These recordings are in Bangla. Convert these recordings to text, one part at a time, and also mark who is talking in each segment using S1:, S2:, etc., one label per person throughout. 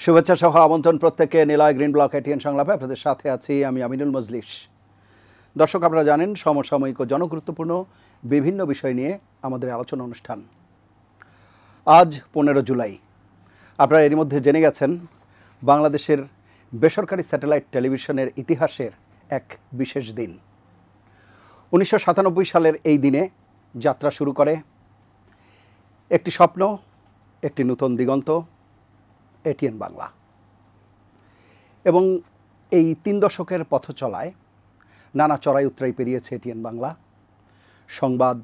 S1: শুভেচ্ছা সহ আমন্ত্রণ প্রত্যেককে নিলয় গ্রিন ব্লক এটিএন সংলাপে আপনাদের সাথে আছি আমি আমিনুল মজলিস। দর্শক, আপনারা জানেন সমসাময়িক ও জনগুরুত্বপূর্ণ বিভিন্ন বিষয় নিয়ে আমাদের আলোচনা অনুষ্ঠান। আজ 15 জুলাই। আপনারা এর মধ্যে জেনে গেছেন বাংলাদেশের বেসরকারি স্যাটেলাইট টেলিভিশনের ইতিহাসের এক বিশেষ দিন। 1997 সালের এই দিনে যাত্রা শুরু করে একটি স্বপ্ন, একটি নতুন দিগন্ত, এটিএন বাংলা। এবং এই 3 দশকের পথ চলায় নানা চড়াই উতরাই পেরিয়েছে এটিএন বাংলা। সংবাদ,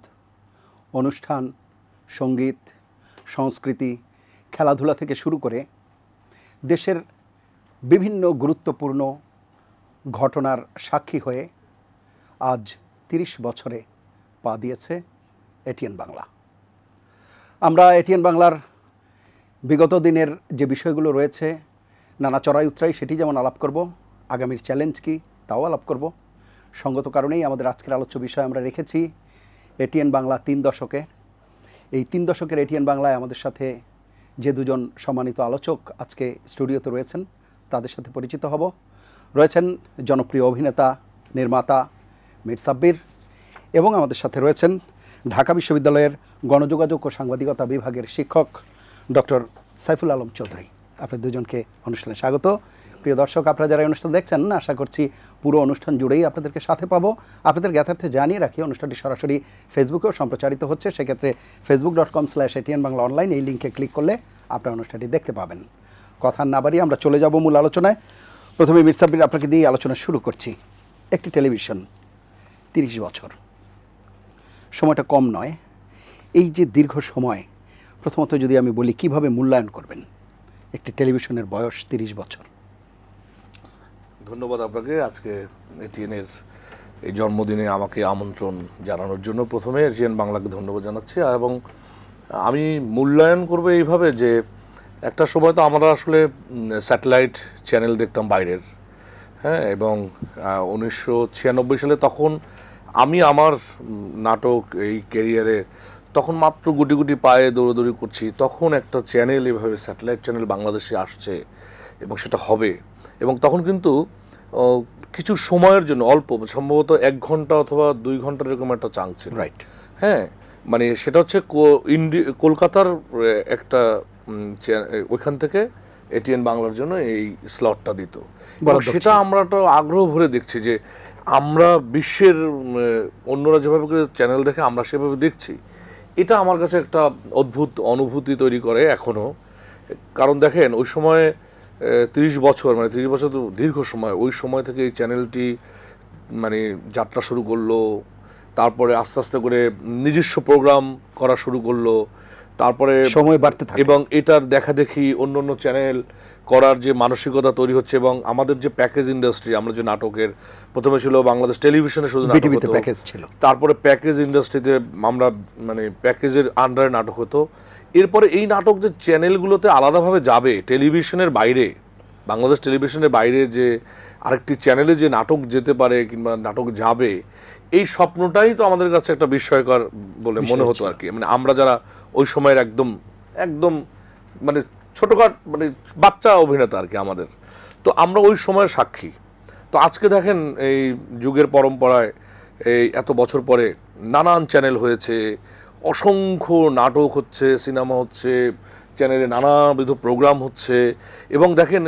S1: অনুষ্ঠান, সঙ্গীত, সংস্কৃতি, খেলাধুলা থেকে শুরু করে দেশের বিভিন্ন গুরুত্বপূর্ণ ঘটনার সাক্ষী হয়ে আজ 30 বছরে পা দিয়েছে এটিএন বাংলা। আমরা এটিএন বাংলার বিগত দিনের যে বিষয়গুলো রয়েছে, নানা চড়াই উতরাই, সেটি যেমন আলাপ করব, আগামীর চ্যালেঞ্জ কী তাও আলাপ করব। সঙ্গত কারণেই আমাদের আজকের আলোচ্য বিষয় আমরা রেখেছি এটিএন বাংলা 3 দশকে। এই 3 দশকের এটিএন বাংলায় আমাদের সাথে যে দুজন সম্মানিত আলোচক আজকে স্টুডিওতে রয়েছেন তাদের সাথে পরিচিত হব। রয়েছেন জনপ্রিয় অভিনেতা, নির্মাতা মীর সাব্বির, এবং আমাদের সাথে রয়েছেন ঢাকা বিশ্ববিদ্যালয়ের গণযোগাযোগ ও সাংবাদিকতা বিভাগের শিক্ষক ডক্টর সাইফুল আলম চৌধুরী। আপনাদের দুজনকে অনুষ্ঠানে স্বাগত। প্রিয় দর্শক, আপনারা যারা অনুষ্ঠান দেখছেন, আশা করছি পুরো অনুষ্ঠান জুড়েই আপনাদেরকে সাথে পাবো। আপনাদের জ্ঞাতার্থে জানিয়ে রাখি, অনুষ্ঠানটি সরাসরি ফেসবুকেও সম্প্রচারিত হচ্ছে। সেক্ষেত্রে facebook.com/ATN বাংলা অনলাইন এই লিঙ্কে ক্লিক করলে আপনারা অনুষ্ঠানটি দেখতে পাবেন। কথা না বাড়িয়ে আমরা চলে যাব মূল আলোচনায়। প্রথমে মীর সাব্বির, আপনাকে দিয়ে আলোচনা শুরু করছি। একটি টেলিভিশন 30 বছর, সময়টা কম নয়। এই যে দীর্ঘ সময়, প্রথমত যদি আমি বলি কিভাবে মূল্যায়ন করবেন একটি টেলিভিশনের বয়স 30 বছর?
S2: ধন্যবাদ আপনাকে আজকে এটিএনের এই জন্মদিনে আমাকে আমন্ত্রণ জানানোর জন্য। প্রথমে এটিএন বাংলাকে ধন্যবাদ জানাচ্ছি। এবং আমি মূল্যায়ন করব এইভাবে যে একটা সময় তো আমরা আসলে স্যাটেলাইট চ্যানেল দেখতাম বাইরের, হ্যাঁ, এবং 1996 সালে তখন আমি আমার নাটক এই ক্যারিয়ারে তখন মাত্র গুটি গুটি পায়ে দৌড়াদৌড়ি করছি। তখন একটা চ্যানেল এভাবে স্যাটেলাইট চ্যানেল বাংলাদেশে আসছে এবং সেটা হবে। এবং তখন কিন্তু কিছু সময়ের জন্য অল্প, সম্ভবত 1 ঘন্টা অথবা 2 ঘন্টার এরকম একটা চান্স ছিল,
S1: রাইট?
S2: হ্যাঁ, মানে সেটা হচ্ছে কলকাতার একটা ওইখান থেকে এটিএন বাংলার জন্য এই স্লটটা দিত। সেটা আমরা তো আগ্রহ ভরে দেখছি যে আমরা বিশ্বের অন্যরা যেভাবে করে চ্যানেল দেখে আমরা সেভাবে দেখছি। এটা আমার কাছে একটা অদ্ভুত অনুভূতি তৈরি করে এখনও। কারণ দেখেন, ওই সময় 30 বছর, মানে 30 বছর তো দীর্ঘ সময়। ওই সময় থেকে এই চ্যানেলটি মানে যাত্রা শুরু করলো, তারপরে আস্তে আস্তে করে নিজস্ব প্রোগ্রাম করা শুরু করলো, তারপরে
S1: সময় বাড়তে থাকে
S2: এবং এটার দেখা দেখি অন্য অন্য চ্যানেল করার যে মানসিকতা তৈরি হচ্ছে। এবং আমাদের যে প্যাকেজ ইন্ডাস্ট্রি, আমরা যে নাটকের প্রথমে ছিল বাংলাদেশ টেলিভিশনে শুধু নাটক হতো,
S1: প্যাকেজ ছিল,
S2: তারপরে প্যাকেজ ইন্ডাস্ট্রিতে আমরা মানে প্যাকেজের আন্ডারে নাটক হতো। এরপরে এই নাটক যে চ্যানেলগুলোতে আলাদাভাবে যাবে, টেলিভিশনের বাইরে, বাংলাদেশ টেলিভিশনের বাইরে যে আরেকটি চ্যানেলে যে নাটক যেতে পারে কিংবা নাটক যাবে, এই স্বপ্নটাই তো আমাদের কাছে একটা বিস্ময়কর বলে মনে হতো আর কি। মানে আমরা যারা ওই সময়ের একদম মানে ছোটখাট মানে বাচ্চা অভিনেতা আর কি আমাদের, তো আমরা ওই সময়ের সাক্ষী। তো আজকে দেখেন এই যুগের পরম্পরায় এই এত বছর পরে নানান চ্যানেল হয়েছে, অসংখ্য নাটক হচ্ছে, সিনেমা হচ্ছে, চ্যানেলে নানাবিধ প্রোগ্রাম হচ্ছে। এবং দেখেন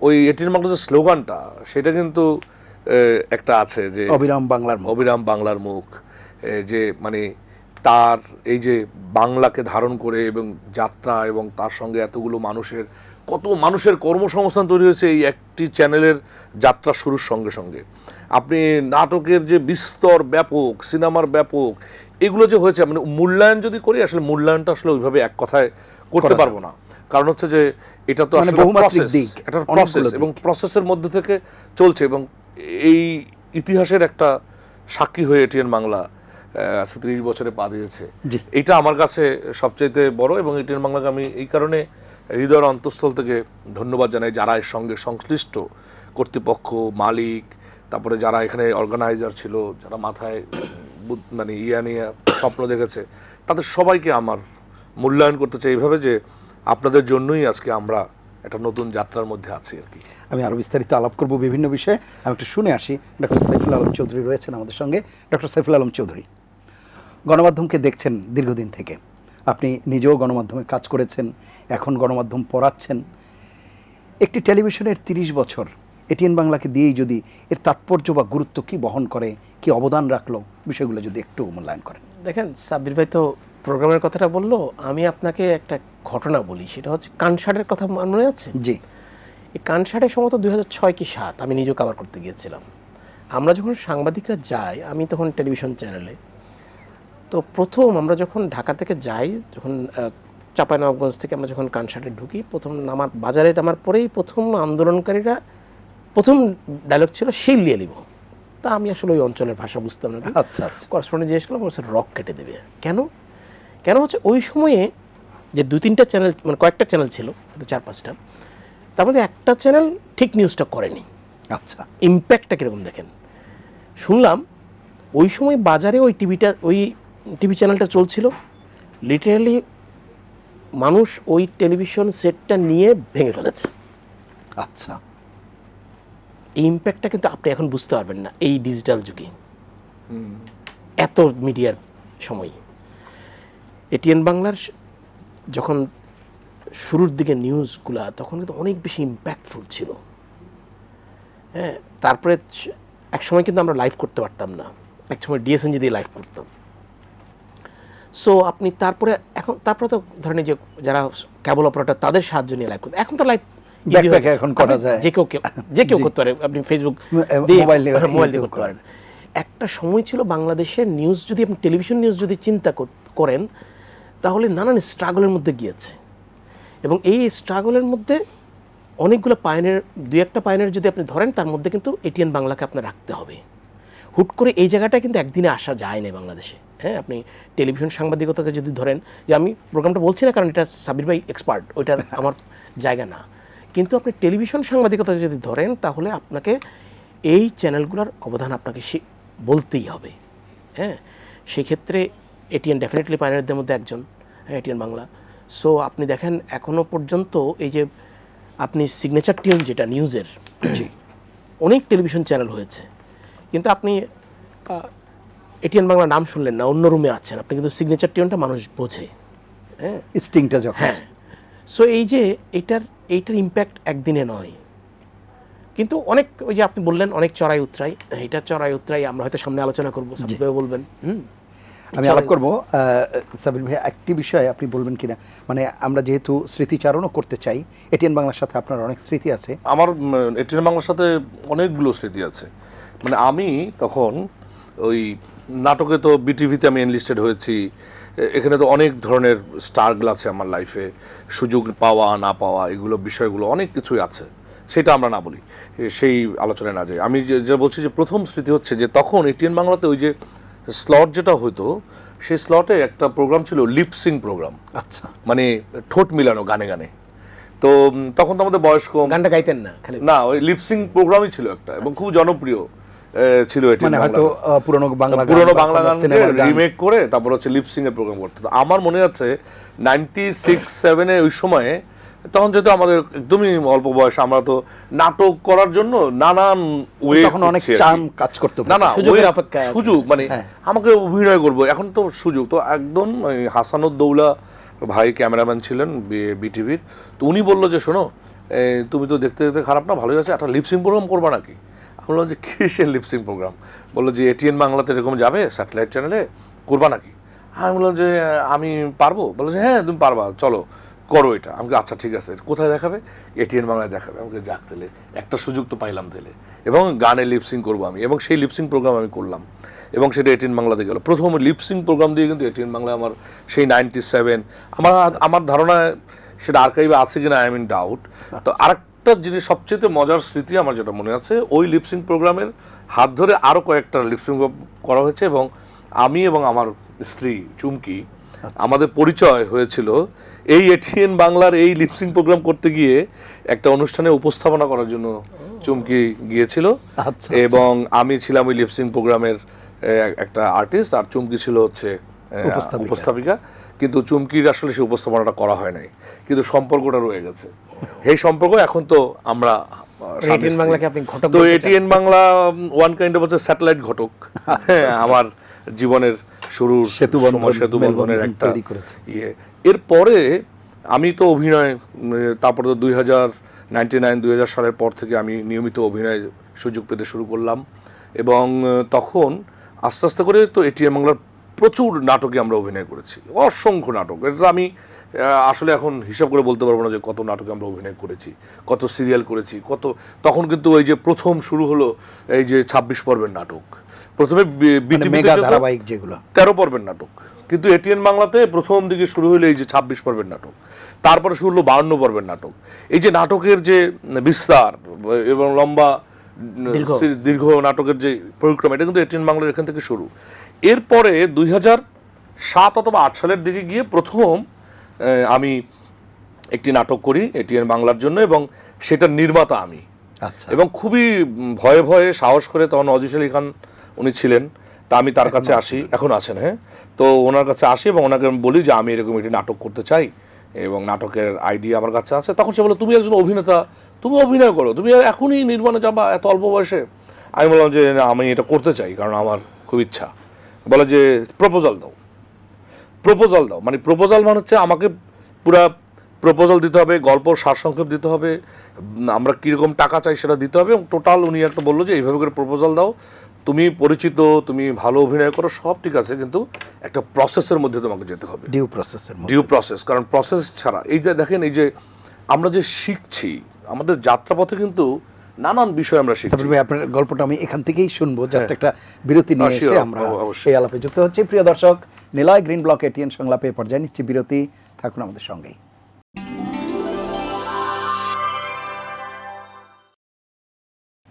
S2: ওই এটিএন বাংলার যে স্লোগানটা, সেটা কিন্তু একটা আছে যে
S1: অবিরাম বাংলার মুখ,
S2: অবিরাম বাংলার মুখ। যে মানে তার এই যে বাংলাকে ধারণ করে এবং যাত্রা, এবং তার সঙ্গে এতগুলো কত মানুষের কর্মসংস্থান তৈরি হয়েছে এই একটি চ্যানেলের যাত্রা শুরুর সঙ্গে সঙ্গে। আপনি নাটকের যে বিস্তর ব্যাপক, সিনেমার ব্যাপক, এগুলো যে হয়েছে, মানে মূল্যায়ন যদি করি, আসলে মূল্যায়নটা আসলে ওইভাবে এক কথায় করতে পারবো না। কারণ হচ্ছে যে এটা তো আসলে একটা প্রসেস, এবং প্রসেসের মধ্যে থেকে চলছে। এবং এই ইতিহাসের একটা সাক্ষী হয়ে এটিএন বাংলা 30 বছরে পা দিয়েছে। এটা আমার কাছে সবচাইতে বড়। এবং এটিএন বাংলাকে আমি এই কারণে হৃদয়ের অন্তঃস্থল থেকে ধন্যবাদ জানাই, যারা এর সঙ্গে সংশ্লিষ্ট কর্তৃপক্ষ, মালিক, তারপরে যারা এখানে অর্গানাইজার ছিল, যারা মাথায় মানে নিয়ে স্বপ্ন দেখেছে, তাদের সবাইকে আমার মূল্যায়ন করতে চাই এইভাবে যে আপনাদের জন্যই আজকে আমরা একটা নতুন যাত্রার মধ্যে আছি আর কি।
S1: আমি আরও বিস্তারিত আলাপ করব বিভিন্ন বিষয়ে। আমি একটু শুনে আসি। ডক্টর সাইফুল আলম চৌধুরী রয়েছেন আমাদের সঙ্গে। ডক্টর সাইফুল আলম চৌধুরী, গণমাধ্যমকে দেখছেন দীর্ঘদিন থেকে, আপনি নিজেও গণমাধ্যমে কাজ করেছেন, এখন গণমাধ্যম পড়াচ্ছেন। একটি টেলিভিশনের 30 বছর এটিএন বাংলাকে দিয়েই যদি এর তাৎপর্য বা গুরুত্ব কি বহন করে, কি অবদান রাখলো, বিষয়গুলো যদি একটু মূল্যায়ন করেন।
S3: দেখেন, সাব্বির ভাই তো প্রোগ্রামের কথাটা বললো, আমি আপনাকে একটা ঘটনা বলি। সেটা হচ্ছে কানসার্টের কথা মনে আছে?
S1: জি।
S3: এই কানসার্টের সম্ভবত 2006 কি 2007 আমি নিজেও কভার করতে গিয়েছিলাম। আমরা যখন সাংবাদিকরা যাই, আমি তখন টেলিভিশন চ্যানেলে, তো প্রথম আমরা যখন ঢাকা থেকে যাই, যখন চাঁপাইনবাবগঞ্জ থেকে আমরা যখন কানসার্টে ঢুকি, প্রথম বাজারে নামার পরেই প্রথম আন্দোলনকারীরা প্রথম ডায়লগ ছিল শিল দিয়ে নিব। তা আমি আসলে ওই অঞ্চলের ভাষা বুঝতাম না।
S1: আচ্ছা আচ্ছা।
S3: করেসপন্ডেন্ট জিজ্ঞেস করলাম, বলছে রক কেটে দেবে। কেন হচ্ছে ওই সময়ে যে 2-3টা চ্যানেল, মানে কয়েকটা চ্যানেল ছিল, 4-5টা, তার মধ্যে একটা চ্যানেল ঠিক নিউজটা করেনি।
S1: আচ্ছা।
S3: ইম্প্যাক্টটা কীরকম দেখেন। শুনলাম ওই সময় বাজারে ওই টিভি চ্যানেলটা চলছিল, লিটারালি মানুষ ওই টেলিভিশন সেটটা নিয়ে ভেঙে ফেলেছে।
S1: আচ্ছা।
S3: এই ইম্প্যাক্টটা কিন্তু আপনি এখন বুঝতে পারবেন না এই ডিজিটাল যুগে, এত মিডিয়ার সময়। এটিএন বাংলার যখন শুরুর দিকে নিউজগুলা, তখন কিন্তু অনেক বেশি ইম্প্যাক্টফুল ছিল। হ্যাঁ, তারপরে এক সময় কিন্তু আমরা লাইভ করতে পারতাম না, এক সময় ডিএসএনজি দিয়ে লাইভ করতাম। সো আপনি তারপরে তো ধরেন যে যারা কেবল অপারেটর, তাদের সাহায্য নিয়ে লাইভ করতে, এখন তো লাইভ
S1: এখন করা যায়,
S3: যে কেউ করতে পারে। আপনি ফেসবুক মোবাইল দিয়ে করতে পারেন। একটা সময় ছিল বাংলাদেশের নিউজ, যদি আপনি টেলিভিশন নিউজ যদি চিন্তা করেন, তাহলে নানান স্ট্রাগলের মধ্যে গিয়েছে। এবং এই স্ট্রাগলের মধ্যে অনেকগুলো পায়নের, 2-1টা পায়নের যদি আপনি ধরেন, তার মধ্যে কিন্তু এটিএন বাংলাকে আপনার রাখতে হবে। হুট করে এই জায়গাটা কিন্তু একদিনে আসা যায় না বাংলাদেশে। হ্যাঁ, আপনি টেলিভিশন সাংবাদিকতাকে যদি ধরেন, যে আমি প্রোগ্রামটা বলছি না কারণ এটা সাবির ভাই এক্সপার্ট, ওইটার আমার জায়গা না, কিন্তু আপনি টেলিভিশন সাংবাদিকতাকে যদি ধরেন, তাহলে আপনাকে এই চ্যানেলগুলোর অবদান আপনাকে বলতেই হবে। হ্যাঁ, সেক্ষেত্রে এটিএন ডেফিনেটলি পায়নিয়ারদের মধ্যে একজন, এটিএন বাংলা। সো আপনি দেখেন এখনও পর্যন্ত এই যে আপনি সিগনেচার টিউন যেটা নিউজের, অনেক টেলিভিশন চ্যানেল হয়েছে, কিন্তু আপনি এটিএন বাংলা নাম শুনলেন না, অন্য রুমে আছেন আপনি, কিন্তু সিগনেচার টিউনটা মানুষ বোঝে। হ্যাঁ,
S1: স্টিংটা যখন।
S3: হ্যাঁ। সো এই যে এইটার ইম্প্যাক্ট একদিনে নয়, কিন্তু অনেক, ওই যে আপনি বললেন অনেক চড়াই উতরাই, এটা চড়াই উতরাই আমরা হয়তো সামনে আলোচনা করবো, সাবির ভাই বলবেন।
S1: আমি আলাপ করবো। সাবির ভাই, একটি বিষয় আপনি বলবেন কিনা, মানে আমরা যেহেতু স্মৃতিচারণও করতে চাই, এটিএন বাংলার সাথে আপনার অনেক স্মৃতি আছে।
S2: আমার এটিএন বাংলার সাথে অনেকগুলো স্মৃতি আছে। মানে আমি তখন ওই নাটকে তো বিটিভিতে আমি এনলিস্টেড হয়েছি, এখানে তো অনেক ধরনের স্টারগুলো আছে আমার লাইফে, সুযোগ পাওয়া না পাওয়া এগুলো বিষয়গুলো অনেক কিছুই আছে, সেটা আমরা না বলি, সেই আলোচনায় না যাই। আমি যে বলছি যে প্রথম স্মৃতি হচ্ছে যে তখন এটিএন বাংলাতে ওই যে স্লট যেটা হতো, সেই স্লটে একটা প্রোগ্রাম ছিল লিপসিং প্রোগ্রাম।
S1: আচ্ছা।
S2: মানে ঠোঁট মিলানো গানে গানে। তো তখন তো আমাদের বয়স কম,
S3: গানটা গাইতেন না, খালি
S2: না ওই লিপসিং প্রোগ্রামই ছিল একটা, এবং খুব জনপ্রিয় ছিল এটি।
S1: মানে হয়তো পুরনো বাংলা
S2: গানকে রিমেক করে তারপর হচ্ছে লিপসিং এর প্রোগ্রাম করতে। তো আমার মনে আছে 96-97 ওই সময়ে, তখন যেহেতু আমাদের একদমই অল্প বয়স, আমরা তো নাটক করার জন্য নানান ওয়ে,
S1: তখন অনেক চার্ম কাজ করতে,
S2: না
S3: সুযোগের অপেক্ষা,
S2: সুযোগ মানে আমাকে অভিনয় করবো, এখন তো সুযোগ তো একদম। হাসানুদ্দৌলা ভাই ক্যামেরাম্যান ছিলেন বিটিভির, তো উনি বললো যে শোনো, তুমি তো দেখতে দেখতে খারাপ না, ভালোই আছে, একটা লিপসিং প্রোগ্রাম করবা নাকি? আমি বললাম যে কিসের লিপসিং প্রোগ্রাম? বললো যে এটিএন বাংলাতে এরকম যাবে স্যাটেলাইট চ্যানেলে, করবা নাকি? আমি বললাম যে আমি পারবো। বললো যে হ্যাঁ তুমি পারবা, চলো করো এটা। আমাকে আচ্ছা ঠিক আছে, কোথায় দেখাবে? এটিএন বাংলায় দেখাবে। আমাকে যাক, তাহলে একটা সুযোগ তো পাইলাম তাহলে, এবং গানে লিপসিং করবো আমি, এবং সেই লিপসিং প্রোগ্রাম আমি করলাম, এবং সেটা এটিএন বাংলাতে গেল। প্রথম লিপসিং প্রোগ্রাম দিয়ে কিন্তু এটিএন বাংলা আমার সেই 97, আমার ধারণা সেটা আর্কাইভে আছে কিনা, আই এম ইন ডাউট। তো আরেকটা জিনিস, সবচেয়ে মজার স্মৃতি আমার যেটা মনে আছে, ওই লিপসিং প্রোগ্রামের হাত ধরে আরও কয়েকটা লিপসিং করা হয়েছে, এবং আমি এবং আমার স্ত্রী চুমকি, আমাদের পরিচয় হয়েছিল এই এটিএন বাংলার এই লিপসিং প্রোগ্রাম করতে গিয়ে। একটা অনুষ্ঠানে উপস্থাপনা করার জন্য চুমকি গিয়েছিল, এবং আমি ছিলাম ওই লিপসিং প্রোগ্রামের একটা আর্টিস্ট, আর চুমকি ছিল হচ্ছে উপস্থাপিকা। কিন্তু চুমকির আসলে সেই উপস্থাপনাটা করা হয় নাই, কিন্তু সম্পর্কটা রয়ে গেছে। এই সম্পর্ক এখন তো আমরা
S3: এটিএন বাংলাকে আপনি ঘটক
S2: তো
S3: বলতে চান?
S2: ATN Bangla one kind of হচ্ছে স্যাটেলাইট ঘটক। হ্যাঁ, আমার জীবনের শুরুর সেতু বন্ধনের একটা
S1: তৈরি করেছে।
S2: ইয়ে। এরপরে আমি তো অভিনয় তারপরে তো 2099 সালের পর থেকে আমি নিয়মিত অভিনয় সুযোগ পেতে শুরু করলাম, এবং তখন আস্তে আস্তে করে তো এটিএন বাংলার প্রচুর নাটকে আমরা অভিনয় করেছি, অসংখ্য নাটক। এটা আমি আসলে এখন হিসাব করে বলতে পারবো না যে কত নাটকে আমরা অভিনয় করেছি, কত সিরিয়াল করেছি, কত। তখন কিন্তু ওই যে প্রথম শুরু হলো এই যে 26 পর্বের নাটক, প্রথমে
S1: মেগা ধারাবাহিক যেগুলো
S2: 13 পর্বের নাটক, কিন্তু এটিএন বাংলাতে প্রথম দিকে শুরু হলো এই যে 26 পর্বের নাটক, তারপরে শুরু হলো 52 পর্বের নাটক। এই যে নাটকের যে বিস্তার এবং লম্বা দীর্ঘ নাটকের যে পরিক্রমা, এটা কিন্তু এটিএন বাংলার এখান থেকে শুরু। এরপরে 2007 অথবা 8 সালের দিকে গিয়ে প্রথম আমি একটি নাটক করি এটিএন বাংলার জন্য, এবং সেটার নির্মাতা আমি।
S1: আচ্ছা।
S2: এবং খুবই ভয়ে ভয়ে সাহস করে, তখন অজিজ আলী খান উনি ছিলেন, তা আমি তার কাছে আসি, এখন আছেন, হ্যাঁ। তো ওনার কাছে আসি এবং ওনাকে আমি বলি যে আমি এরকম একটি নাটক করতে চাই এবং নাটকের আইডিয়া আমার কাছে আছে। তখন সে বলে, তুমি একজন অভিনেতা, তুমি অভিনয় করো, তুমি এখনই নির্মাণে যাবা এত অল্প বয়সে? আমি বললাম যে না, আমি এটা করতে চাই, কারণ আমার খুব ইচ্ছা। বলে যে প্রপোজাল দাও। মানে প্রপোজাল মানে হচ্ছে আমাকে পুরা প্রপোজাল দিতে হবে, গল্প সারসংক্ষেপ দিতে হবে, আমরা কীরকম টাকা চাই সেটা দিতে হবে, এবং টোটাল উনি একটা বললো যে এইভাবে করে প্রপোজাল দাও, তুমি পরিচিত, তুমি ভালো অভিনয় করো, সব ঠিক আছে, কিন্তু একটা প্রসেসের মধ্যে তোমাকে যেতে হবে, ডিউ প্রসেস। কারণ প্রসেস ছাড়া, এই যে দেখেন, এই যে আমরা যে শিখছি, আমাদের যাত্রাপথে কিন্তু নানান বিষয় আমরা শিখছি।
S1: আপনার গল্পটা আমি এখান থেকেই শুনবো, জাস্ট একটা বিরতি নিয়ে এসে আমরা এই আলাপে যুক্ত হচ্ছি। প্রিয় দর্শক, নিলয় গ্রিন ব্লক এটিএন সংলাপে পর্যায়ে নিচ্ছি বিরতি, থাকুন আমাদের সঙ্গেই।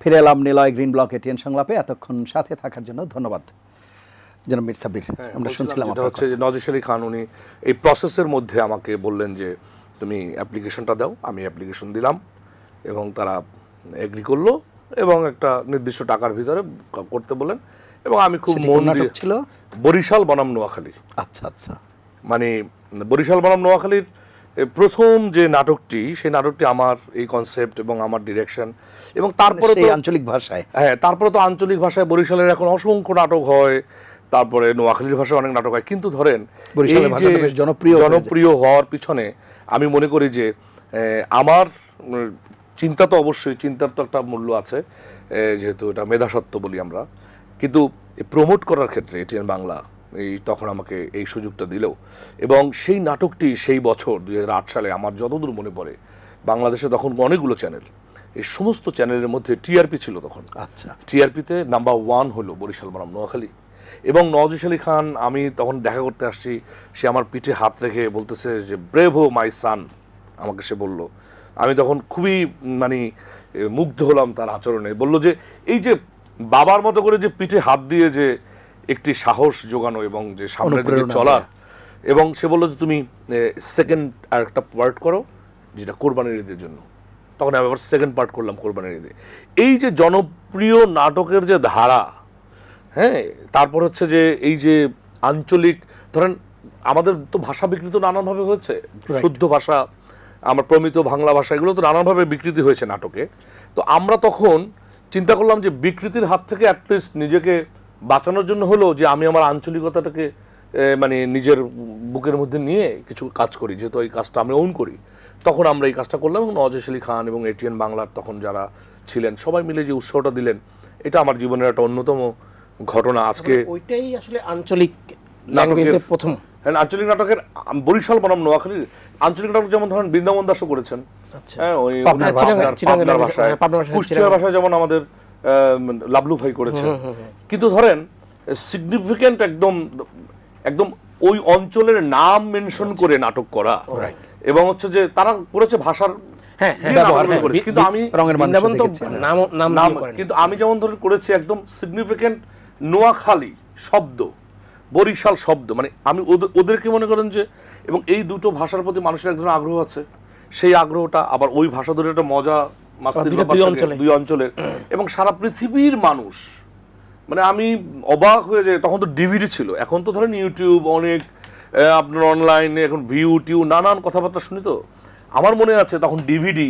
S1: ফিরে এলাম নিলয় গ্রিন ব্লক এটিএন সংলাপে। এতক্ষণ সাথে থাকার জন্য ধন্যবাদ জনাব মীর সাব্বির। আমরা শুনছিলাম
S2: যেটা হচ্ছে যে নজির আলী খান উনি এই প্রসেসের মধ্যে আমাকে বললেন যে তুমি অ্যাপ্লিকেশনটা দাও। আমি অ্যাপ্লিকেশন দিলাম এবং তারা এগ্রি করলো, এবং একটা নির্দিষ্ট টাকার ভিতরে করতে বললেন, এবং আমি খুব মন দিয়ে।
S1: ছিল
S2: বরিশাল বনাম নোয়াখালী।
S1: আচ্ছা আচ্ছা।
S2: মানে বরিশাল বনাম নোয়াখালীর প্রথম যে নাটকটি, সেই নাটকটি আমার এই কনসেপ্ট এবং আমার ডিরেকশন, এবং তারপরে তো
S1: আঞ্চলিক ভাষায়,
S2: হ্যাঁ, তারপরে তো আঞ্চলিক ভাষায় বরিশালের এখন অসংখ্য নাটক হয়, তারপরে নোয়াখালীর ভাষায় অনেক নাটক হয়। কিন্তু ধরেন
S1: বরিশালের ভাষাটা বেশ
S2: জনপ্রিয় হওয়ার পিছনে আমি মনে করি যে আমার চিন্তা তো অবশ্যই, চিন্তার তো একটা মূল্য আছে, যেহেতু এটা মেধাসত্ব বলি আমরা, কিন্তু প্রমোট করার ক্ষেত্রে এটিএন বাংলা এই তখন আমাকে এই সুযোগটা দিলেও, এবং সেই নাটকটি সেই বছর 2008 সালে আমার যতদূর মনে পড়ে, বাংলাদেশে তখন অনেকগুলো চ্যানেল, এই সমস্ত চ্যানেলের মধ্যে টিআরপি ছিল তখন।
S1: আচ্ছা।
S2: টিআরপিতে নাম্বার 1 হলো বরিশাল বনাম নোয়াখালী। এবং নওয়াজ আলী খান, আমি তখন দেখা করতে আসছি, সে আমার পিঠে হাত রেখে বলতেছে যে ব্রেভো মাই সান, আমাকে সে বলল। আমি তখন খুবই মানে মুগ্ধ হলাম তার আচরণে। বলল যে এই যে বাবার মতো করে যে পিঠে হাত দিয়ে যে একটি সাহস জোগানো এবং যে সামনের দিকে চলা, এবং সে বললো যে তুমি সেকেন্ড আর একটা পার্ট করো যেটা কোরবানির ঈদের জন্য। তখন আমি আবার সেকেন্ড পার্ট করলাম কোরবানির ঈদে। এই যে জনপ্রিয় নাটকের যে ধারা, হ্যাঁ, তারপর হচ্ছে যে এই যে আঞ্চলিক, ধরেন আমাদের তো ভাষা বিকৃত নানানভাবে হয়েছে, শুদ্ধ ভাষা, আমার প্রমিত বাংলা ভাষা, এগুলো তো নানানভাবে বিকৃতি হয়েছে নাটকে। তো আমরা তখন চিন্তা করলাম যে বিকৃতির হাত থেকে অ্যাটলিস্ট নিজেকে বাঁচানোর জন্য হলো যে আমি আমার আঞ্চলিকতাটাকে মানে নিজের বুকের মধ্যে নিয়ে কিছু কাজ করি, যেহেতু এই কাজটা আমি ওন করি। তখন আমরা এই কাজটা করলাম, এবং নওয়াজ আলী খান এবং এটিএন বাংলার তখন যারা ছিলেন সবাই মিলে যে উৎসাহটা দিলেন, এটা আমার জীবনের একটা অন্যতম ঘটনা। আজকে
S3: ওইটাই আসলে আঞ্চলিক ল্যাঙ্গুয়েজের প্রথম।
S2: হ্যাঁ, আঞ্চলিক নাটকের বরিশাল বনাম নোয়াখালীর আঞ্চলিক নাটক, যেমন ধরেন বৃন্দাবন দাসও করেছেন, হ্যাঁ, ওই পাবনার ভাষায়, কুষ্টিয়ার ভাষায় যেমন আমাদের লাবলু ভাই করেছেন। কিন্তু ধরেন সিগনিফিক্যান্ট একদম ওই অঞ্চলের নাম মেনশন করে নাটক করা, এবং হচ্ছে যে তারা করেছে ভাষার, কিন্তু আমি যেমন ধরেন করেছি একদম সিগনিফিক্যান্ট নোয়াখালী শব্দ, বরিশাল শব্দ, মানে আমি ওদেরকে মনে করেন যে, এবং এই দুটো ভাষার প্রতি মানুষের এক ধরনের আগ্রহ আছে, সেই আগ্রহটা আবার ওই ভাষা ধরে একটা মজা দুই অঞ্চলের, এবং সারা পৃথিবীর মানুষ, মানে আমি অবাক হয়ে যায়। তখন তো ডিভিডি ছিল, এখন তো ধরেন ইউটিউব, অনেক আপনার অনলাইনে এখন ভিউ টিউ নানান কথাবার্তা শুনি। তো আমার মনে আছে তখন ডিভিডি,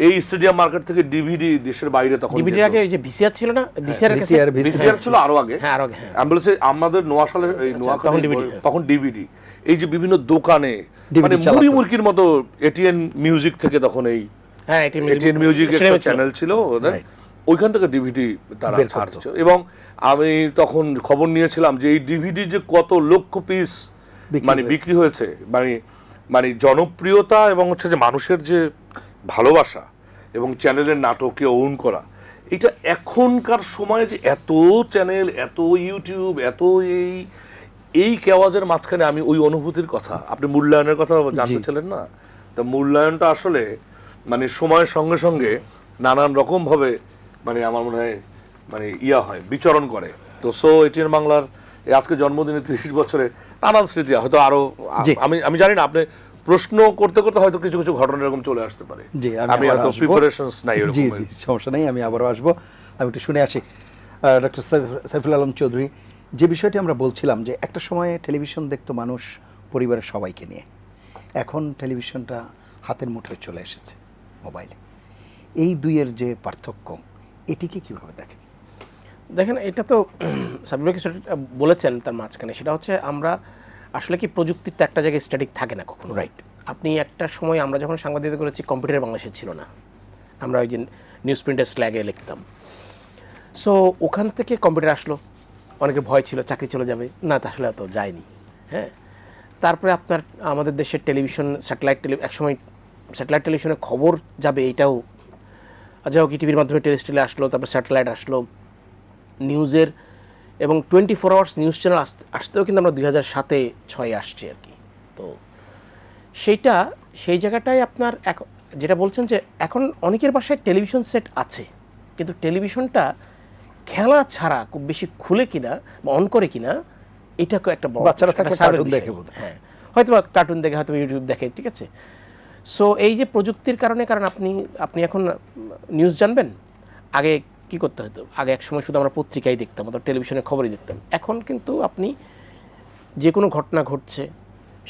S2: এই স্টেডিয়াম মার্কেট থেকে ডিভিডি দেশের বাইরে তখন
S3: ডিভিডির আগে ওই যে ভিসিআর ছিল না,
S2: ভিসিআর ছিল আরো আগে।
S3: হ্যাঁ আরো আগে, হ্যাঁ
S2: আমি বলছি আমাদের নোয়াখালীর এই
S3: তখন
S2: নোয়াখালী
S3: DVD,
S2: তখন ডিভিডি, এই যে বিভিন্ন দোকানে
S1: DVD
S2: মানে
S1: চালাতো।
S2: মুড়ি মুরকির মতো এটিএন মিউজিক থেকে তখন এই
S3: হ্যাঁ
S2: এটিএন মিউজিক একটা চ্যানেল ছিল ওদের,
S1: Right.
S2: ওইখান থেকে ডিভিডি তারা
S1: বের করতো।
S2: ছাড়ছে। এবং আমি তখন খবর নিয়েছিলাম যে এই ডিভিডি যে কত লক্ষ পিস মানে বিক্রি হয়েছে, মানে মানে জনপ্রিয়তা এবং হচ্ছে যে মানুষের যে ভালোবাসা এবং চ্যানেলের নাটকে ওন করা, এটা এখনকার সময়ে যে এত চ্যানেল, এত ইউটিউব, এত এই কেওয়াজের মাঝখানে আমি ওই অনুভূতির কথা, আপনি মূল্যায়নের কথা জানতে ছিলেন না, তা মূল্যায়নটা আসলে মানে সময়ের সঙ্গে সঙ্গে নানান রকম ভাবে মানে আমার মনে হয় মানে হয় বিচরণ করে। তো এটিএন বাংলার এই আজকে জন্মদিনে 30 বছরে নানান স্মৃতি হয়তো আরো আমি জানি না, আপনি প্রশ্ন করতে করতে হয়তো কিছু কিছু ঘটনা এরকম চলে আসতে পারে।
S1: জি,
S2: আমি হয়তো প্রিপারেশনস নাই এরকম।
S1: জি জি, সমস্যা নেই, আমি আবারও আসবো। আমি একটু শুনে আসি ডক্টর সাইফুল আলম চৌধুরী, যে বিষয়টি আমরা বলছিলাম যে একটা সময়ে টেলিভিশন দেখতো মানুষ পরিবারের সবাইকে নিয়ে, এখন টেলিভিশনটা হাতের মুঠোয় চলে এসেছে মোবাইলে। এই দুইয়ের যে পার্থক্য, এটিকে কিভাবে দেখেন?
S3: দেখেন, এটা তো সাবির ভাই কিছু বলেছেন তার মাঝখানে, সেটা হচ্ছে আমরা আসলে কি প্রযুক্তির তো একটা জায়গায় স্ট্যাটিক থাকে না কখনো, রাইট? আপনি একটা সময় আমরা যখন সাংবাদিকতা করেছি কম্পিউটার বাংলাদেশে ছিল না, আমরা ওই যে নিউজ প্রিন্টের স্ল্যাগে লিখতাম। সো ওখান থেকে কম্পিউটার আসলো, অনেকের ভয় ছিল চাকরি চলে যাবে, না তা আসলে তো যায়নি। হ্যাঁ, তারপরে আপনার আমাদের দেশের টেলিভিশন, একসময় স্যাটেলাইট টেলিভিশনে খবর যাবে এটাও যাই হোক, টিভির মাধ্যমে টেরেস্ট্রিয়ালে আসলো, তারপর স্যাটেলাইট আসলো নিউজের, এবং 24 আওয়ার্স নিউজ চ্যানেল আসতেও কিন্তু আমরা 2007-06 আসছি আর কি। তো সেই জায়গাটায় আপনার যেটা বলছেন যে এখন অনেকের বাসায় টেলিভিশন সেট আছে, কিন্তু টেলিভিশনটা খেলা ছাড়া খুব বেশি খুলে কিনা বা অন করে কিনা, এটা একটা বড়,
S1: বাচ্চারা থাকলে কার্টুন দেখে বোধহয়।
S3: হ্যাঁ, হয়তো কার্টুন দেখে, হয়তো ইউটিউব দেখে, ঠিক আছে। সো এই যে প্রযুক্তির কারণে, কারণ আপনি এখন নিউজ জানবেন, আগে কি করতে হতো, আগে এক সময় শুধু আমরা পত্রিকায় দেখতাম অথবা টেলিভিশনে খবরই দেখতাম। এখন কিন্তু আপনি যে কোনো ঘটনা ঘটছে,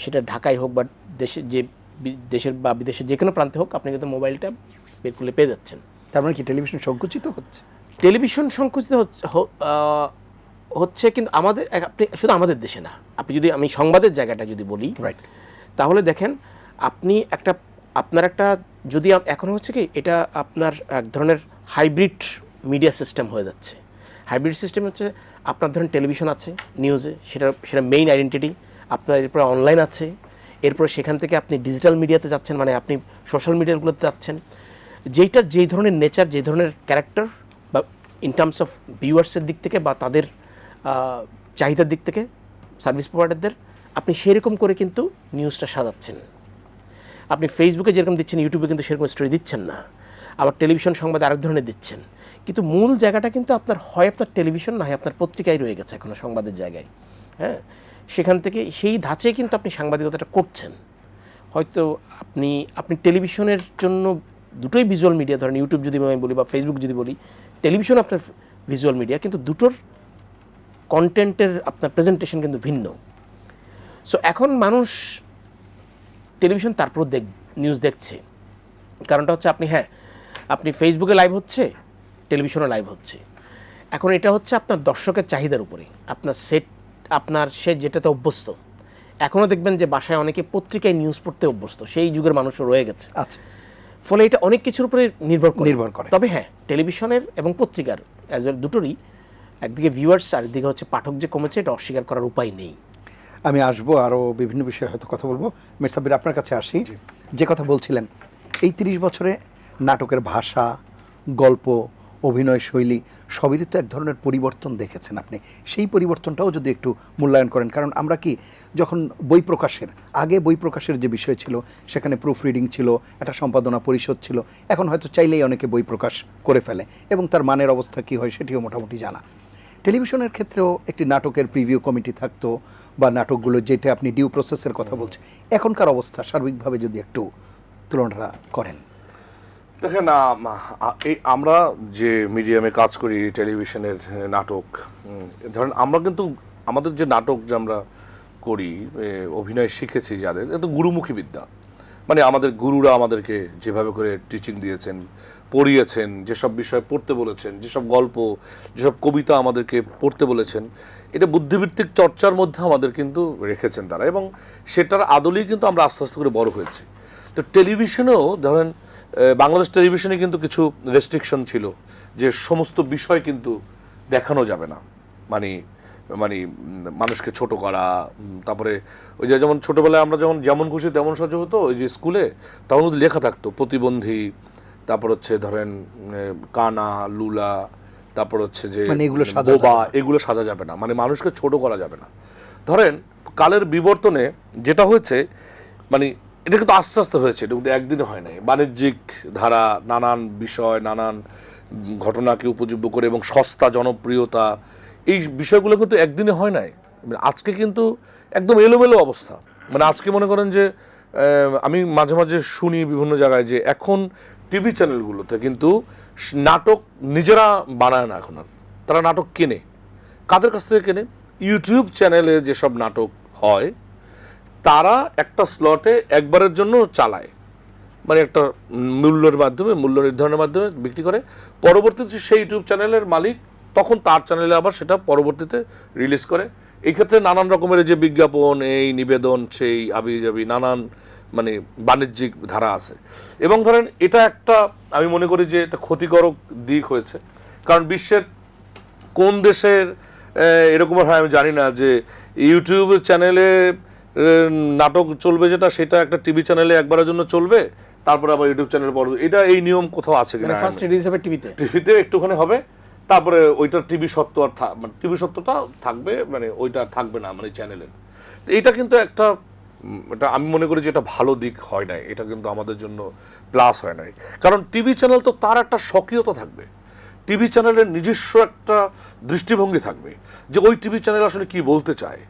S3: সেটা ঢাকায় হোক বা দেশের বা বিদেশের যে কোনো প্রান্তে হোক, আপনি কিন্তু মোবাইলটা বের করলে পেয়ে যাচ্ছেন।
S1: তার মানে কি টেলিভিশন সংকুচিত হচ্ছে?
S3: টেলিভিশন সংকুচিত হচ্ছে, কিন্তু আপনি শুধু আমাদের দেশে না, আপনি যদি আমি সংবাদের জায়গাটা যদি বলি,
S1: রাইট,
S3: তাহলে দেখেন আপনি আপনার একটা যদি এখন হচ্ছে কি, এটা আপনার এক ধরনের হাইব্রিড মিডিয়া সিস্টেম হয়ে যাচ্ছে। হাইব্রিড সিস্টেম হচ্ছে আপনার ধরেন টেলিভিশন আছে নিউজে, সেটা মেইন আইডেন্টিটি, আপনার এরপরে অনলাইন আছে, এরপরে সেখান থেকে আপনি ডিজিটাল মিডিয়াতে যাচ্ছেন, মানে আপনি সোশ্যাল মিডিয়াগুলোতে যাচ্ছেন, যেই ধরনের নেচার, যে ধরনের ক্যারেক্টার বা ইন টার্মস অফ ভিউয়ার্সের দিক থেকে বা তাদের চাহিদার দিক থেকে সার্ভিস প্রোভাইডারদের, আপনি সেরকম করে কিন্তু নিউজটা সাজাচ্ছেন। আপনি ফেসবুকে যেরকম দিচ্ছেন, ইউটিউবে কিন্তু সেরকম স্টোরি দিচ্ছেন না, আবার টেলিভিশন সংবাদ আরেক ধরনের দিচ্ছেন, কিন্তু মূল জায়গাটা কিন্তু আপনার হয় আপনার টেলিভিশন, না হয় আপনার পত্রিকায় রয়ে গেছে এখনো সংবাদের জায়গায়। হ্যাঁ, সেখান থেকে সেই ধাঁচে কিন্তু আপনি সাংবাদিকতাটা করছেন। হয়তো আপনি টেলিভিশনের জন্য দুটোই ভিজুয়াল মিডিয়া, ধরেন ইউটিউব যদি আমি বলি বা ফেসবুক যদি বলি, টেলিভিশন আপনার ভিজুয়াল মিডিয়া, কিন্তু দুটোর কন্টেন্টের আপনার প্রেজেন্টেশন কিন্তু ভিন্ন। সো এখন মানুষ টেলিভিশন তারপর নিউজ দেখছে, কারণটা হচ্ছে আপনি ফেসবুকে লাইভ হচ্ছে, টেলিভিশনে লাইভ হচ্ছে। এখন এটা হচ্ছে আপনার দর্শকের চাহিদার উপরে, সে যেটাতে অভ্যস্ত। এখনও দেখবেন যে বাসায় অনেকে পত্রিকায় নিউজ পড়তে অভ্যস্ত, সেই যুগের মানুষও রয়ে গেছে।
S1: আচ্ছা,
S3: ফলে এটা অনেক কিছুর উপরে নির্ভর করে। তবে হ্যাঁ, টেলিভিশনের এবং পত্রিকার অ্যাজ ওয়েল দুটোরই একদিকে ভিউয়ার্স, আর একদিকে হচ্ছে পাঠক যে কমেছে, এটা অস্বীকার করার উপায় নেই।
S1: আমি আসবো, আরও বিভিন্ন বিষয়ে হয়তো কথা বলবো। মির সাব্বির, আপনার কাছে আসি। যে কথা বলছিলেন, এই 30 বছরে নাটকের ভাষা, গল্প, অভিনয় শৈলী সবই তো এক ধরনের পরিবর্তন দেখেছেন আপনি। সেই পরিবর্তনটাও যদি একটু মূল্যায়ন করেন, কারণ আমরা কি যখন বই প্রকাশের যে বিষয় ছিল, সেখানে প্রুফ রিডিং ছিল, একটা সম্পাদনা পরিষদ ছিল, এখন হয়তো চাইলেই অনেকে বই প্রকাশ করে ফেলে এবং তার মানের অবস্থা কী হয় সেটিও মোটামুটি জানা। টেলিভিশনের ক্ষেত্রেও একটি নাটকের প্রিভিউ কমিটি থাকতো, বা নাটকগুলো যেটা আপনি ডিউ প্রসেসের কথা বলছেন, এখনকার অবস্থা সার্বিকভাবে যদি একটু তুলনা করেন।
S2: দেখেন, আমরা যে মিডিয়ামে কাজ করি, টেলিভিশনের নাটক, ধরেন আমরা কিন্তু আমাদের যে নাটক যে আমরা করি, অভিনয় শিখেছি যাদের, এটা গুরুমুখী বিদ্যা। মানে আমাদের গুরুরা আমাদেরকে যেভাবে করে টিচিং দিয়েছেন, পড়িয়েছেন, যেসব বিষয় পড়তে বলেছেন, যেসব গল্প, যেসব কবিতা আমাদেরকে পড়তে বলেছেন, এটা বুদ্ধিবৃত্তিক চর্চার মধ্যে আমাদের কিন্তু রেখেছেন তারা, এবং সেটার আদলেই কিন্তু আমরা আস্তে আস্তে করে বড় হয়েছি। তো টেলিভিশনেও ধরেন বাংলাদেশ টেলিভিশনে কিন্তু কিছু রেস্ট্রিকশন ছিল, যে সমস্ত বিষয় কিন্তু দেখানো যাবে না, মানে মানে মানুষকে ছোট করা, তারপরে ওই যে যেমন ছোটবেলায় আমরা যেমন খুশি তেমন সাজো হতো, ওই যে স্কুলে তখন কিন্তু লেখা থাকতো প্রতিবন্ধী, তারপর হচ্ছে ধরেন কানা, লুলা, তারপর হচ্ছে যে বোবা, এগুলো সাজা যাবে না, মানে মানুষকে ছোট করা যাবে না। ধরেন কালের বিবর্তনে যেটা হয়েছে, মানে এটা কিন্তু আস্তে আস্তে হয়েছে, এটা কিন্তু একদিনে হয় নাই। বাণিজ্যিক ধারা, নানান বিষয়, নানান ঘটনাকে উপযোগ্য করে এবং সস্তা জনপ্রিয়তা, এই বিষয়গুলো কিন্তু একদিনে হয় নাই। আজকে কিন্তু একদম এলোমেলো অবস্থা। মানে আজকে মনে করেন যে আমি মাঝে মাঝে শুনি বিভিন্ন জায়গায় যে এখন টিভি চ্যানেলগুলোতে কিন্তু নাটক নিজেরা বানায় না, এখন আর তারা নাটক কেনে। কাদের কাছ থেকে কেনে? ইউটিউব চ্যানেলে যেসব নাটক হয় তারা একটা স্লটে একবারের জন্য চালায়, মানে একটা মূল্যের মাধ্যমে, মূল্য নির্ধারণের মাধ্যমে বিক্রি করে। পরবর্তীতে সেই ইউটিউব চ্যানেলের মালিক তখন তার চ্যানেলে আবার সেটা পরবর্তীতে রিলিজ করে। এই ক্ষেত্রে নানান রকমের যে বিজ্ঞাপন, এই নিবেদন, সেই আবিজাবি নানান মানে বাণিজ্যিক ধারা আছে। এবং ধরেন এটা একটা, আমি মনে করি যে এটা ক্ষতিকারক দিক হয়েছে, কারণ বিশ্বের কোন দেশের এরকম হয় আমি জানি না, যে ইউটিউব চ্যানেলে নাটক চলবে যেটা, সেটা একটা টিভি চ্যানেলে একবারের জন্য চলবে, তারপরে আবার ইউটিউব চ্যানেল পড়বে। এটা এই নিয়ম কোথাও আছে কিনা?
S3: ফার্স্ট রিলিজ হবে টিভিতে
S2: একটুখানি হবে, তারপরে ওইটার টিভি সত্ত্ব আর মানে টিভি সত্ত্বটা থাকবে, মানে ওইটা থাকবে না মানে চ্যানেলের। তো এটা কিন্তু একটা, এটা আমি মনে করি যে এটা ভালো দিক হয় নাই, এটা কিন্তু আমাদের জন্য প্লাস হয় নাই। কারণ টিভি চ্যানেল তো তার একটা স্বকীয়তা থাকবে, টিভি চ্যানেলের নিজস্ব একটা দৃষ্টিভঙ্গি থাকবে, যে ওই টিভি চ্যানেল আসলে কি বলতে চায়।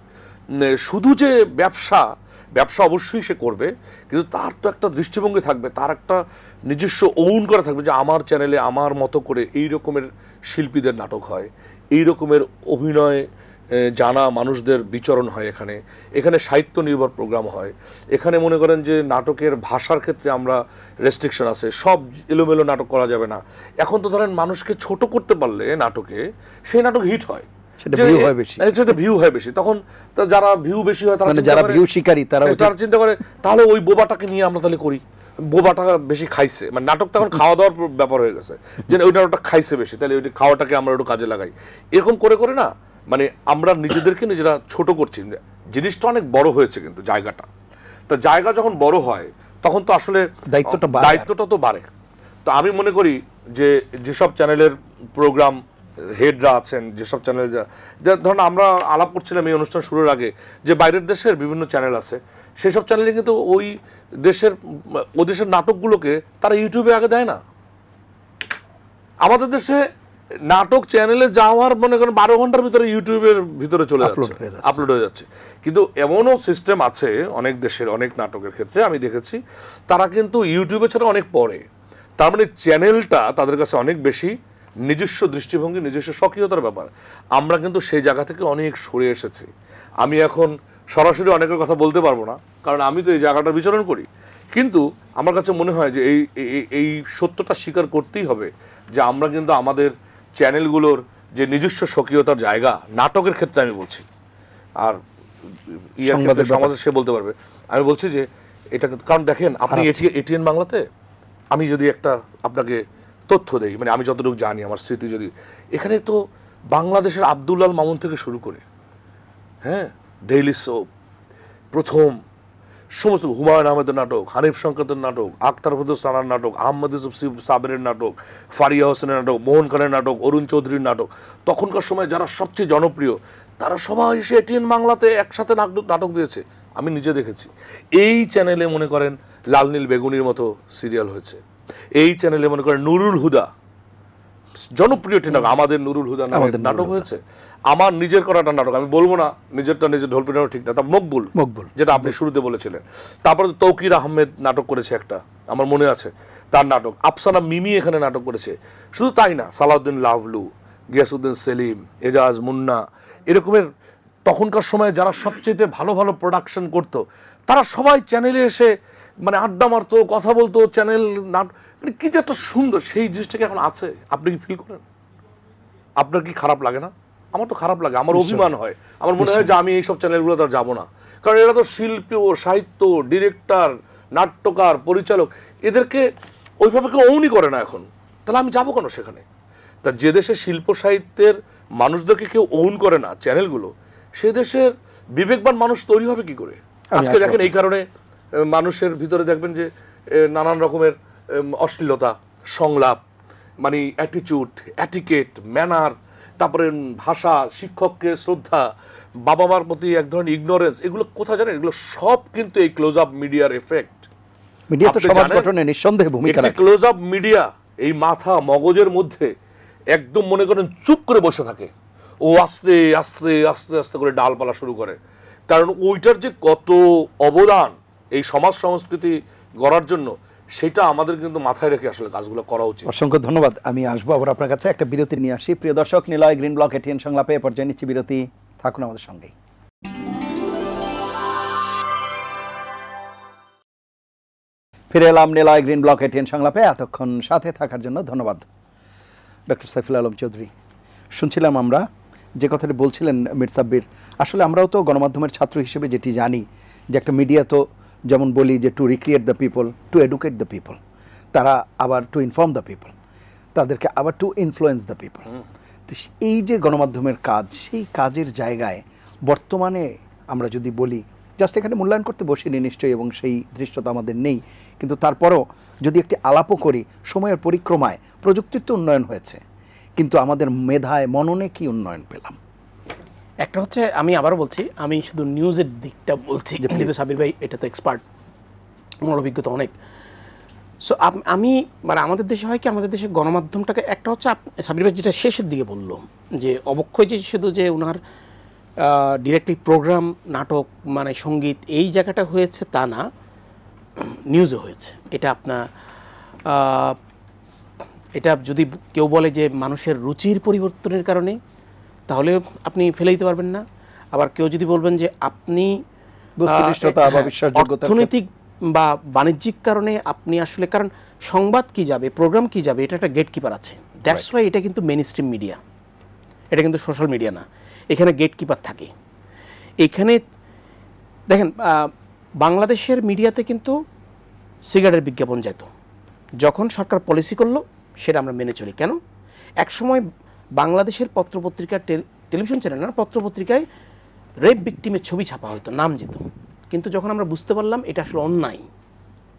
S2: শুধু যে ব্যবসা অবশ্যই সে করবে, কিন্তু তার তো একটা দৃষ্টিভঙ্গি থাকবে, তার একটা নিজস্ব ওন করা থাকবে, যে আমার চ্যানেলে আমার মতো করে এই রকমের শিল্পীদের নাটক হয়, এই রকমের অভিনয় জানা মানুষদের বিচরণ হয়, এখানে সাহিত্য নির্ভর প্রোগ্রাম হয়, এখানে মনে করেন যে নাটকের ভাষার ক্ষেত্রে আমরা রেস্ট্রিকশন আছে, সব এলোমেলো নাটক করা যাবে না। এখন তো ধরেন মানুষকে ছোট করতে পারলে নাটকে, সেই নাটক হিট হয়, সেটা ভিউ হয় বেশি। তখন যারা ভিউ বেশি হয়, যারা ভিউ শিকারী, তারা চিন্তা করে তাহলে ওই বোবাটাকে নিয়ে আমরা তাহলে করি, বোবাটা বেশি খাইছে, মানে নাটক তখন খাওয়া দাওয়ার ব্যাপার হয়ে গেছে, যে ওই নাটকটা খাইছে বেশি, তাহলে ওই খাওয়াটাকে আমরা একটু কাজে লাগাই। এরকম করে করে না, মানে আমরা নিজেদেরকে নিজেরা ছোট করছি। জিনিসটা অনেক বড় হয়েছে কিন্তু জায়গাটা, তো জায়গা যখন বড় হয় তখন তো আসলে দায়িত্বটা তো বাড়ে। তো আমি মনে করি যে যেসব চ্যানেলের প্রোগ্রাম হেডরা আছেন, যেসব চ্যানেল, ধরুন আমরা আলাপ করছিলাম এই অনুষ্ঠান শুরুর আগে, যে বাইরের দেশের বিভিন্ন চ্যানেল আছে, সেসব চ্যানেলে কিন্তু ও দেশের নাটকগুলোকে তারা ইউটিউবে আগে দেয় না। আমাদের দেশে নাটক চ্যানেলে যাওয়ার মনে করেন 12 ঘন্টার ভিতরে ইউটিউবের ভিতরে চলে যাচ্ছে, আপলোড হয়ে যাচ্ছে। কিন্তু এমনও সিস্টেম আছে অনেক দেশের অনেক নাটকের ক্ষেত্রে আমি দেখেছি, তারা কিন্তু ইউটিউবে ছাড়া অনেক পরে, তার মানে চ্যানেলটা তাদের কাছে অনেক বেশি নিজস্ব দৃষ্টিভঙ্গি, নিজস্ব স্বকীয়তার ব্যাপার। আমরা কিন্তু সেই জায়গা থেকে অনেক সরে এসেছি। আমি এখন সরাসরি অনেকের কথা বলতে পারবো না, কারণ আমি তো এই জায়গাটা বিচরণ করি, কিন্তু আমার কাছে মনে হয় যে এই সত্যটা স্বীকার করতেই হবে, যে আমরা কিন্তু আমাদের চ্যানেলগুলোর যে নিজস্ব স্বকীয়তার জায়গা, নাটকের ক্ষেত্রে আমি বলছি, আর সমাজে সে বলতে পারবে, আমি বলছি যে এটা, কারণ দেখেন আপনি এটিএন বাংলাতে, আমি যদি একটা আপনাকে তথ্য দেই, মানে আমি যতটুকু জানি, আমার স্মৃতি যদি, এখানে তো বাংলাদেশের আব্দুল্লাল মামুন থেকে শুরু করে, হ্যাঁ, ডেইলি সোপ, প্রথম সমস্ত হুমায়ুন আহমেদের নাটক, হানিফ সংকেতের নাটক, আখতার ফেরদৌস রানার নাটক, আহমদ ইউসুফ সাবেরের নাটক, ফারিয়া হোসেনের নাটক, মোহন খানের নাটক, অরুণ চৌধুরীর নাটক, তখনকার সময় যারা সবচেয়ে জনপ্রিয়, তারা সবাই এসে এটিএন বাংলাতে একসাথে নাটক দিয়েছে, আমি নিজে দেখেছি। এই চ্যানেলে মনে করেন লাল নীল বেগুনির মতো সিরিয়াল হয়েছে, এই চ্যানেলে মনে করেন নুরুল হুদা, জনপ্রিয় নাটক, আমাদের নুরুল হুদা নাটক হয়েছে। আমার নিজের করাটা নাটক, আমি বলবো না নিজেরটা নিজের ঢোল পিটানো ঠিক না, তা মকবুল, যেটা আপনি শুরুতে বলেছিলেন। তারপরে তৌকির আহমেদ নাটক করেছে একটা, আমার মনে আছে তার নাটক। আফসানা মিমি এখানে নাটক করেছে। শুধু তাই না, সালাউদ্দিন লাভলু, গিয়াসউদ্দিন সেলিম, এজাজ, মুন্না, এরকমের তখনকার সময়ে যারা সবচেয়ে ভালো ভালো প্রোডাকশন করতো, তারা সবাই চ্যানেলে এসে মানে আড্ডা মারতো, কথা বলতো, চ্যানেল নাট, মানে কি যে একটা সুন্দর, সেই জিনিসটাকে এখন আছে? আপনি কি ফিল করেন? আপনার কি খারাপ লাগে না? আমার তো খারাপ লাগে, আমার অভিমান হয়, আমার মনে হয় যে আমি এইসব চ্যানেলগুলো তো যাবো না, কারণ এরা তো শিল্পী ও সাহিত্য, ডিরেক্টর, নাট্যকার, পরিচালক, এদেরকে ওইভাবে কেউ ওনই করে না এখন, তাহলে আমি যাবো কেন সেখানে? তা যে দেশে শিল্প সাহিত্যের মানুষদেরকে কেউ ওন করে না চ্যানেলগুলো, সে দেশের বিবেকবান মানুষ তৈরি হবে কি করে? আজকে দেখেন এই কারণে মানুষের ভিতরে দেখবেন যে নানান রকমের অশ্লীলতা, সংলাপ, মানে অ্যাটিটিউড, অ্যাটিকেট, ম্যানার, তারপরে ভাষা, শিক্ষককে শ্রদ্ধা, বাবা মার প্রতি এক ধরনের ইগনোরেন্স, এগুলো কোথায় জানেন? এগুলো সব কিন্তু এই ক্লোজ আপ মিডিয়ার এফেক্ট।
S1: মিডিয়া তো সমাজ গঠনে নিঃসন্দেহে ভূমিকা রাখে।
S2: ক্লোজ আপ মিডিয়া এই মাথা মগজের মধ্যে একদম মনে করেন চুপ করে বসে থাকে, ও আস্তে আস্তে আস্তে আস্তে করে ডালপালা শুরু করে, কারণ ওইটার যে কত অবদান এই সমাজ সংস্কৃতি গড়ার জন্য, সেটা আমাদের কিন্তু মাথায় রেখে আসলে কাজগুলো করা উচিত।
S1: অসংখ্য ধন্যবাদ। আমি আসবো আবার আপনার কাছে, একটা বিরতি নিয়ে আসি। প্রিয় দর্শক, নিলয় গ্রিন ব্লক এটিএন সংলাপে এ পর্যায়ে নিচ্ছি বিরতি, থাকুন আমাদের সঙ্গেই। ফিরে এলাম নিলয় গ্রিন ব্লক এটিএন সংলাপে। এতক্ষণ সাথে থাকার জন্য ধন্যবাদ। ডক্টর সাইফুল আলম চৌধুরী, শুনছিলাম আমরা যে কথাটি বলছিলেন মীর সাব্বির, আসলে আমরাও তো গণমাধ্যমের ছাত্র হিসেবে যেটি জানি যে একটা মিডিয়া তো যেমন বলি যে two recreate the people, two educate the people, তারা আবার টু ইনফর্ম দ্য পিপল, তাদেরকে আবার টু ইনফ্লুয়েন্স দ্য পিপল। তো এই যে গণমাধ্যমের কাজ, সেই কাজের জায়গায় বর্তমানে আমরা যদি বলি, জাস্ট এখানে মূল্যায়ন করতে বসিনি নিশ্চয়ই, এবং সেই দৃশ্যতা আমাদের নেই, কিন্তু তারপরও যদি একটি আলাপও করি, সময়ের পরিক্রমায় প্রযুক্তির তো উন্নয়ন হয়েছে, কিন্তু আমাদের মেধায় মননে কি উন্নয়ন পেলাম?
S3: একটা হচ্ছে, আমি আবারও বলছি, আমি শুধু নিউজের দিকটা বলছি, যেহেতু সাবির ভাই এটাতে এক্সপার্ট, আমার অভিজ্ঞতা অনেক। সো আমি মানে আমাদের দেশে হয় কি, আমাদের দেশে গণমাধ্যমটাকে একটা হচ্ছে সাবির ভাই যেটা শেষের দিকে বললো, যে অবক্ষয় যে শুধু যে ওনার ডিরেক্টলি প্রোগ্রাম, নাটক, মানে সঙ্গীত এই জায়গাটা হয়েছে তা না, নিউজও হয়েছে। এটা আপনার এটা যদি কেউ বলে যে মানুষের রুচির পরিবর্তনের কারণে, তাহলে আপনি ফেলে দিতে পারবেন না। আবার কেউ যদি বলবেন যে আপনি অর্থনৈতিক বা বাণিজ্যিক কারণে আপনি আসলে, কারণ সংবাদ কি যাবে, প্রোগ্রাম কি যাবে, এটা একটা গেটকিপার আছে। দ্যাটস ওয়াই এটা কিন্তু মেইন স্ট্রিম মিডিয়া, এটা কিন্তু সোশ্যাল মিডিয়া না, এখানে গেটকিপার থাকে। এখানে দেখেন, বাংলাদেশের মিডিয়াতে কিন্তু সিগারেটের বিজ্ঞাপন যেত, যখন সরকার পলিসি করলো সেটা আমরা মেনে চলি। কেন? একসময় বাংলাদেশের পত্রপত্রিকা, টেলিভিশন চ্যানেল না, পত্রপত্রিকায় রেপ ভিকটিমের ছবি ছাপা হতো, নাম যেত, কিন্তু যখন আমরা বুঝতে পারলাম এটা আসলে অন্যায়,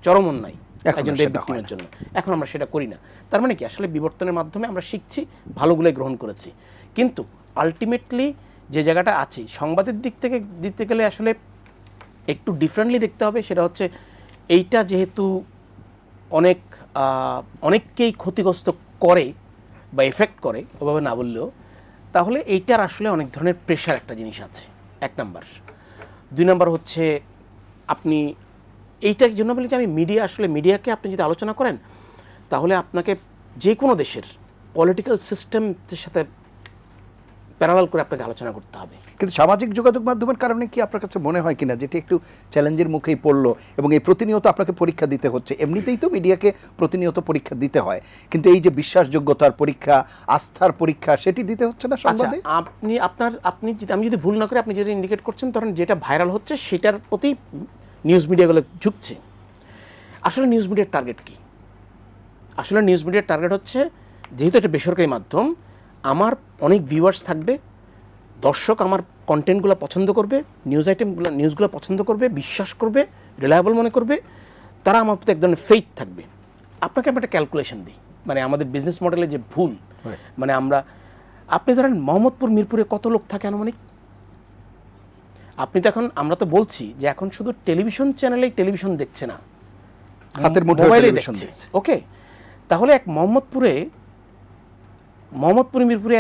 S3: চরম অন্যায় একজন রেপ ভিকটিমের জন্য, এখন আমরা সেটা করি না। তার মানে কি, আসলে বিবর্তনের মাধ্যমে আমরা শিখছি, ভালোগুলোই গ্রহণ করেছি। কিন্তু আলটিমেটলি যে জায়গাটা আছে সংবাদের দিক থেকে দিতে গেলে আসলে একটু ডিফারেন্টলি দেখতে হবে। সেটা হচ্ছে, এইটা যেহেতু অনেককেই ক্ষতিগ্রস্ত করে বা এফেক্ট করে, ওভাবে না বললেও, তাহলে এইটার আসলে অনেক ধরনের প্রেশার একটা জিনিস আছে, এক নাম্বার। দুই নাম্বার হচ্ছে, আপনি এইটার জন্য বলি যে আমি মিডিয়া, আসলে মিডিয়াকে আপনি যদি আলোচনা করেন, তাহলে আপনাকে যে কোনো দেশের পলিটিক্যাল সিস্টেমের সাথে প্যারালাল করে আপনাকে আলোচনা করতে হবে।
S1: কিন্তু সামাজিক যোগাযোগ মাধ্যমের কারণে কি আপনার কাছে মনে হয় কিনা যেটি একটু চ্যালেঞ্জের মুখেই পড়লো, এবং এই প্রতিনিয়ত আপনাকে পরীক্ষা দিতে হচ্ছে? এমনিতেই তো মিডিয়াকে প্রতিনিয়ত পরীক্ষা দিতে হয়, কিন্তু এই যে বিশ্বাসযোগ্যতার পরীক্ষা, আস্থার পরীক্ষা, সেটি দিতে হচ্ছে না সংবাদে?
S3: আমি যদি ভুল না করি, আপনি যেটা ইন্ডিকেট করছেন, তখন যেটা ভাইরাল হচ্ছে সেটার প্রতি নিউজ মিডিয়াগুলো ঝুঁকছে। আসলে নিউজ মিডিয়ার টার্গেট কি? আসলে নিউজ মিডিয়ার টার্গেট হচ্ছে, যেহেতু এটা বেসরকারি মাধ্যম, আমার অনেক ভিউয়ার্স থাকবে, দর্শক আমার কন্টেন্টগুলো পছন্দ করবে, নিউজগুলো পছন্দ করবে, বিশ্বাস করবে, রিলায়েবল মনে করবে, তারা আমার প্রতি এক ধরনের ফেইথ থাকবে। আপনাকে আমি একটা ক্যালকুলেশন দিই, মানে আমাদের বিজনেস মডেলে যে ভুল, মানে আপনি ধরেন মোহাম্মদপুর, মিরপুরে কত লোক থাকে আনুমানিক? আপনি তো এখন, আমরা তো বলছি যে এখন শুধু টেলিভিশন চ্যানেলেই টেলিভিশন দেখছে না,
S1: হাতের মুঠোয় টেলিভিশন দেখছে।
S3: ওকে, তাহলে এক মোহাম্মদপুরে, মিরপুরে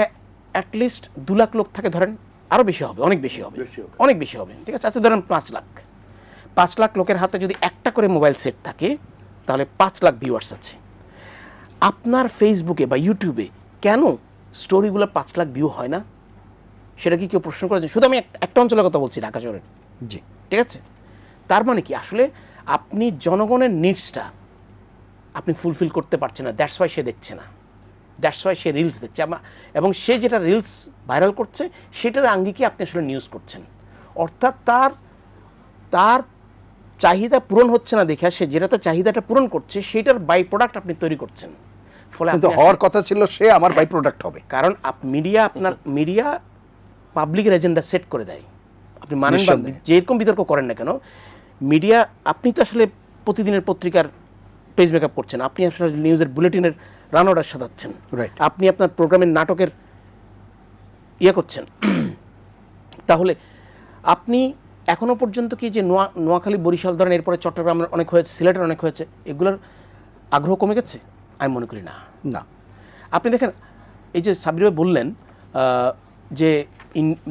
S3: অ্যাটলিস্ট 2 লাখ লোক থাকে ধরেন, আরও বেশি হবে, অনেক বেশি হবে, অনেক বেশি হবে, ঠিক আছে? আচ্ছা, ধরেন 5 লাখ লোকের হাতে যদি একটা করে মোবাইল সেট থাকে, তাহলে 5 লাখ ভিউয়ার্স আছে। আপনার ফেসবুকে বা ইউটিউবে কেন স্টোরিগুলো 5 লাখ ভিউ হয় না? সেটা কি কেউ প্রশ্ন করেছে? শুধু আমি একটা অঞ্চলের কথা বলছি, ঢাকা শহরের।
S1: জি,
S3: ঠিক আছে। তার মানে কি, আসলে আপনি জনগণের নিডসটা আপনি ফুলফিল করতে পারছেন না, দ্যাটস ওয়াই সে দেখছে না, দ্যাটস ওয়াই সে রিলস দেখছে। এবং সে যেটা রিলস ভাইরাল করছে সেটার আঙ্গিকে আপনি আসলে নিউজ করছেন, অর্থাৎ তার চাহিদা পূরণ হচ্ছে না দেখে সে যেটাতে চাহিদাটা পূরণ করছে সেটার বাই প্রোডাক্ট আপনি তৈরি করছেন। ফলে
S1: কিন্তু হওয়ার কথা ছিল সে আমার বাই প্রোডাক্ট হবে।
S3: কারণ মিডিয়া পাবলিকের এজেন্ডা সেট করে দেয়। আপনি মানেন বা যেরকম বিতর্ক করেন না কেন, মিডিয়া, আপনি তো আসলে প্রতিদিনের পত্রিকার পেজ মেকআপ করছেন, আপনি আসলে নিউজের বুলেটিনের রান অর্ডার সাজাচ্ছেন, আপনি আপনার প্রোগ্রামের নাটকের করছেন। তাহলে আপনি এখনো পর্যন্ত কি যে নোয়াখালী, বরিশাল ধরেন, এরপরে চট্টগ্রামের অনেক হয়েছে, সিলেটের অনেক হয়েছে, এগুলোর আগ্রহ কমে গেছে? আমি মনে করি না। আপনি দেখেন, এই যে সাবির ভাই বললেন যে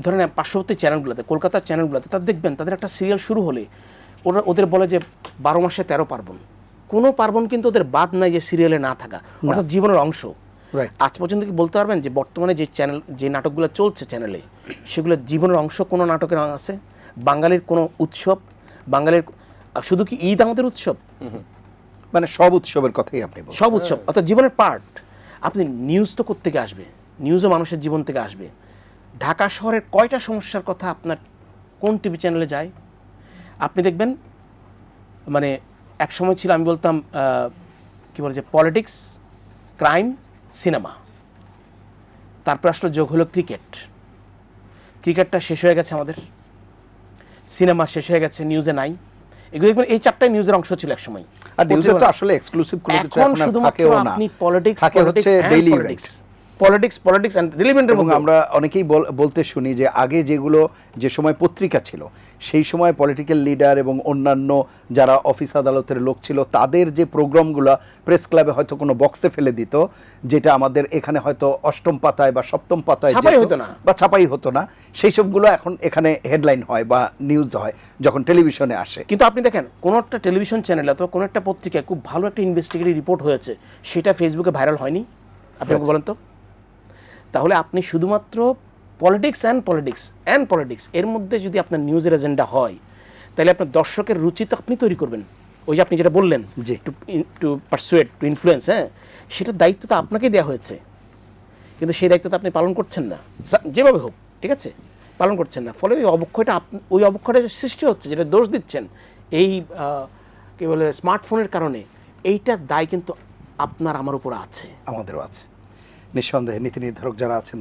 S3: ধরেন পার্শ্ববর্তী চ্যানেলগুলোতে, কলকাতার চ্যানেলগুলোতে, তাদের দেখবেন তাদের একটা সিরিয়াল শুরু হলে ওদের বলে যে 12 মাসে 13 পার্বণ। কোনো পার্বণ কিন্তু ওদের বাদ নাই যে সিরিয়ালে না থাকা, অর্থাৎ জীবনের অংশ। আজ পর্যন্ত কি বলতে পারবেন যে বর্তমানে যে নাটকগুলো চলছে চ্যানেলে, সেগুলো জীবনের অংশ কোনো নাটকের আছে? বাঙালির কোনো উৎসব, বাঙালির শুধু কি ঈদ আমাদের উৎসব?
S1: মানে সব উৎসবের কথাই আপনি বলছেন।
S3: সব উৎসব, অর্থাৎ জীবনের পার্ট। আপনি নিউজ তো কোত্থেকে আসবে? নিউজও মানুষের জীবন থেকে আসবে। ঢাকা শহরের কয়টা সমস্যার কথা আপনার কোন টিভি চ্যানেলে যায়? আপনি দেখবেন, মানে এক সময় ছিল, আমি বলতাম কি বলে যে পলিটিক্স, ক্রাইম, সিনেমা, তারপর আসলে যোগ হলো ক্রিকেটটা শেষ হয়ে গেছে আমাদের, সিনেমা শেষ হয়ে গেছে, নিউজে নাই। এগুলো দেখবেন এই 4টাই নিউজের অংশ ছিল এক সময়।
S1: আর নিউজে তো আসলে এক্সক্লুসিভ কোনো কিছু
S3: এখন শুধুমাত্র আপনি পলিটিক্স এন্ড রিলেভেন্টের মধ্যে।
S1: আমরা অনেকেই বলতে শুনি যে আগে যে সময় পত্রিকা ছিল, সেই সময় পলিটিক্যাল লিডার এবং অন্যান্য যারা অফিস আদালতের লোক ছিল, তাদের যে প্রোগ্রামগুলো প্রেস ক্লাবে হয়তো কোনো বক্সে ফেলে দিত, যেটা আমাদের এখানে হয়তো 8ম পাতায় বা 7ম পাতায় ছাপাই হতো না, সেই সবগুলো এখন এখানে হেডলাইন হয় বা নিউজ হয় যখন টেলিভিশনে আসে।
S3: কিন্তু আপনি দেখেন, কোনো একটা টেলিভিশন চ্যানেলে অথবা কোনো একটা পত্রিকায় খুব ভালো একটা ইনভেস্টিগেটিভ রিপোর্ট হয়েছে, সেটা ফেসবুকে ভাইরাল হয়নি? আপনি বলেন তো। তাহলে আপনি শুধুমাত্র পলিটিক্স এর মধ্যে যদি আপনার নিউজের এজেন্ডা হয়, তাহলে আপনার দর্শকের রুচি তো আপনি তৈরি করবেন। ওই যে আপনি যেটা বললেন, টু পারসুয়েট, টু ইনফ্লুয়েন্স, হ্যাঁ, সেটার দায়িত্ব তো আপনাকেই দেওয়া হয়েছে, কিন্তু সেই দায়িত্ব তো আপনি পালন করছেন না, যেভাবে হোক, ঠিক আছে, পালন করছেন না। ফলে ওই অবক্ষয়টা সৃষ্টি হচ্ছে, যেটা দোষ দিচ্ছেন এই কি বলে স্মার্টফোনের কারণে, এইটার দায় কিন্তু আপনার আমার উপর আছে,
S1: আমাদেরও আছে, নিঃসন্দেহে নীতি নির্ধারক যারা আছেন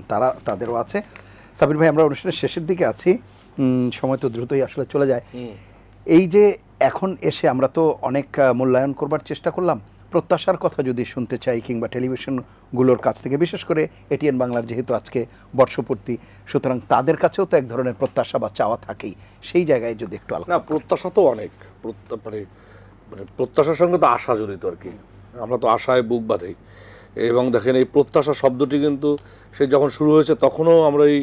S1: তাদেরও আছে। সাবির ভাই, আমরা অনুষ্ঠানের শেষের দিকে আছি, সময় তো দ্রুতই আসলে চলে যায়। এই যে এখন এসে আমরা তো অনেক মূল্যায়ন করবার চেষ্টা করলাম, প্রত্যাশার কথা যদি শুনতে চাই, কিংবা টেলিভিশনগুলোর কাছ থেকে, বিশেষ করে এটিএন বাংলার যেহেতু আজকে বর্ষপূর্তি, সুতরাং তাদের কাছেও তো এক ধরনের প্রত্যাশা বা চাওয়া থাকেই, সেই জায়গায় যদি একটু আলাদা।
S2: প্রত্যাশা তো অনেক, মানে প্রত্যাশার সঙ্গে তো আশা জড়িত আর কি। আমরা তো আশায় বুক বাঁধি, এবং দেখেন এই প্রত্যাশা শব্দটি কিন্তু সে যখন শুরু হয়েছে তখনও আমরা এই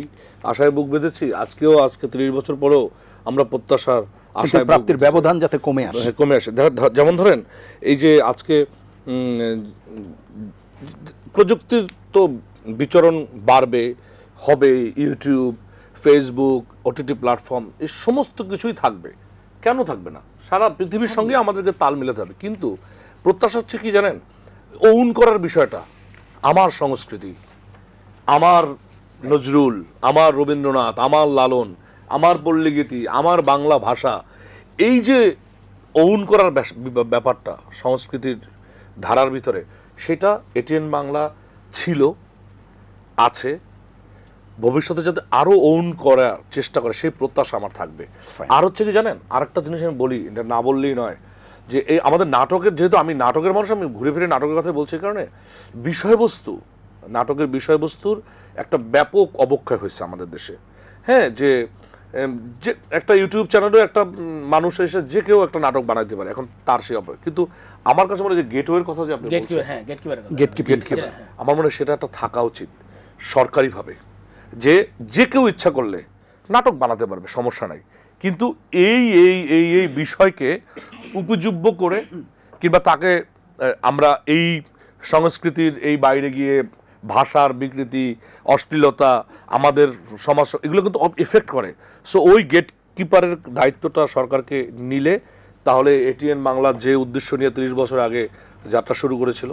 S2: আশায় বুক বেঁধেছি, আজকে 30 বছর পরেও আমরা প্রত্যাশার আশায়
S1: প্রাপ্তির ব্যবধান যাতে কমে আসে।
S2: যেমন ধরেন, এই যে আজকে প্রযুক্তির তো বিচরণ বাড়বে, হবে, ইউটিউব, ফেসবুক, ওটিটি প্ল্যাটফর্ম, এই সমস্ত কিছুই থাকবে, কেন থাকবে না? সারা পৃথিবীর সঙ্গে আমাদেরকে তাল মিলাতে হবে। কিন্তু প্রত্যাশা হচ্ছে কি জানেন, ওন করার বিষয়টা, আমার সংস্কৃতি, আমার নজরুল, আমার রবীন্দ্রনাথ, আমার লালন, আমার পল্লীগীতি, আমার বাংলা ভাষা, এই যে ওন করার ব্যাপারটা সংস্কৃতির ধারার ভিতরে, সেটা এটিএন বাংলা ছিল, আছে, ভবিষ্যতে যাতে আরও ওন করার চেষ্টা করে, সেই প্রত্যাশা আমার থাকবে। আর হচ্ছে কি জানেন, আরেকটা জিনিস আমি বলি, এটা না বললেই নয়, যে এই আমাদের নাটকের, যেহেতু আমি নাটকের মানুষ, আমি ঘুরে ফিরে নাটকের কথা বলছি, কারণে নাটকের বিষয়বস্তুর একটা ব্যাপক অবক্ষয় হয়েছে আমাদের দেশে। হ্যাঁ, যে একটা ইউটিউব চ্যানেলেও একটা মানুষ এসে যে কেউ একটা নাটক বানাইতে পারে, এখন তার সেই অবক্ষয়। কিন্তু আমার কাছে মনে হয় যে গেটওয়ের কথা যে আপনি গেটকিপার, আমার মনে হয় সেটা একটা থাকা উচিত সরকারিভাবে, যে কেউ ইচ্ছা করলে নাটক বানাতে পারবে, সমস্যা নাই। কিন্তু এই বিষয়কে উপজীব্য করে, কিংবা তাকে আমরা এই সংস্কৃতির এই বাইরে গিয়ে ভাষার বিকৃতি, অশ্লীলতা, আমাদের সমাজ, এগুলো কিন্তু এফেক্ট করে। সো ওই গেটকিপারের দায়িত্বটা সরকারকে নিলে তাহলে এটিএন বাংলার যে উদ্দেশ্য নিয়ে 30 বছর আগে যাত্রা শুরু করেছিল,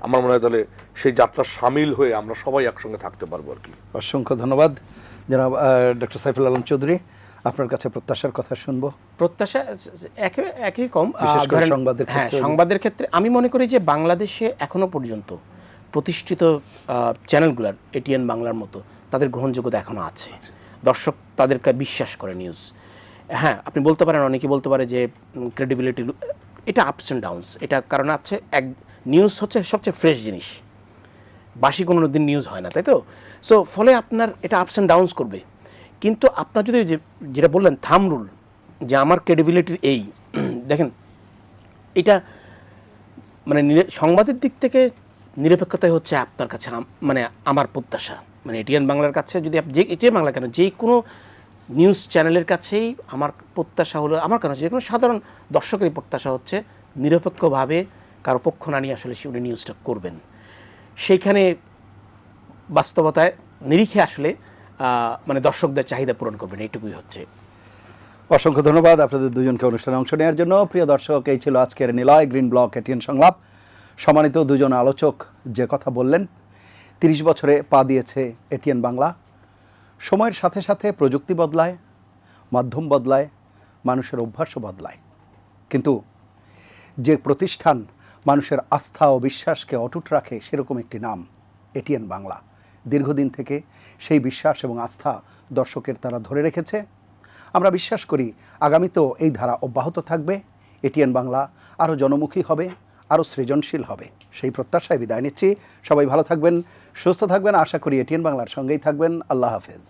S2: আমার মনে হয় তাহলে সেই যাত্রা সামিল হয়ে আমরা সবাই একসঙ্গে থাকতে পারবো আর কি।
S1: অসংখ্য ধন্যবাদ জনাব ডক্টর সাইফুল আলম চৌধুরী। আপনার কাছে প্রত্যাশার কথা শুনবো।
S3: প্রত্যাশা একই কম,
S1: বিশেষ করে
S3: ধরেন,
S1: সংবাদের
S3: হ্যাঁ,
S1: ক্ষেত্রে।
S3: সংবাদের ক্ষেত্রে আমি মনে করি যে বাংলাদেশে এখনো পর্যন্ত প্রতিষ্ঠিত চ্যানেলগুলোর এটিএন বাংলার মতো তাদের গ্রহণযোগ্যতা এখনো আছে, দর্শক তাদেরকে বিশ্বাস করে নিউজ। হ্যাঁ, আপনি বলতে পারেন, অনেকে বলতে পারে যে ক্রেডিবিলিটি, এটা আপস অ্যান্ড ডাউনস, এটা কারণ আছে নিউজ হচ্ছে সবচেয়ে ফ্রেশ জিনিস, বাসি কোনো দিন নিউজ হয় না, তাই তো? সো ফলে আপনার এটা আপস অ্যান্ড ডাউনস করবে, কিন্তু আপনার যদি যেটা বললেন থাম রুল, যে আমার ক্রেডিবিলিটির এই দেখেন, এটা মানে সংবাদের দিক থেকে নিরপেক্ষতাই হচ্ছে আপনার কাছে মানে আমার প্রত্যাশা, মানে এটিএন বাংলার কাছে যদি যে এটিএন বাংলা কেন, যে কোনো নিউজ চ্যানেলের কাছেই আমার প্রত্যাশা হলো, আমার কেন যে কোনো সাধারণ দর্শকেরই প্রত্যাশা হচ্ছে নিরপেক্ষভাবে কারো পক্ষ না নিয়ে আসলে উনি নিউজটা করবেন। সেইখানে বাস্তবতায় নিরিখে আসলে মানে দর্শকদের চাহিদা পূরণ করবেন, এইটুকুই হচ্ছে।
S1: অসংখ্য ধন্যবাদ আপনাদের দুজনকে অনুষ্ঠানে অংশ নেওয়ার জন্য। প্রিয় দর্শক, এই ছিল আজকের নিলয় গ্রিন ব্লক এটিএন সংলাপ। সম্মানিত দুজন আলোচক যে কথা বললেন, 30 বছরে পা দিয়েছে এটিএন বাংলা। সময়ের সাথে সাথে প্রযুক্তি বদলায়, মাধ্যম বদলায়, মানুষের অভ্যাসও বদলায়, কিন্তু যে প্রতিষ্ঠান মানুষের আস্থা ও বিশ্বাসকে অটুট রাখে সেরকম একটি নাম এটিএন বাংলা। দীর্ঘদিন থেকে সেই বিশ্বাস এবং আস্থা দর্শকের তারা ধরে রেখেছে। আমরা বিশ্বাস করি আগামীতেও এই ধারা অব্যাহত থাকবে। এটিএন বাংলা আরও জনমুখী হবে, আরও সৃজনশীল হবে, সেই প্রত্যাশায় বিদায় নিচ্ছি। সবাই ভালো থাকবেন, সুস্থ থাকবেন। আশা করি এটিএন বাংলার সঙ্গেই থাকবেন। আল্লাহ হাফেজ।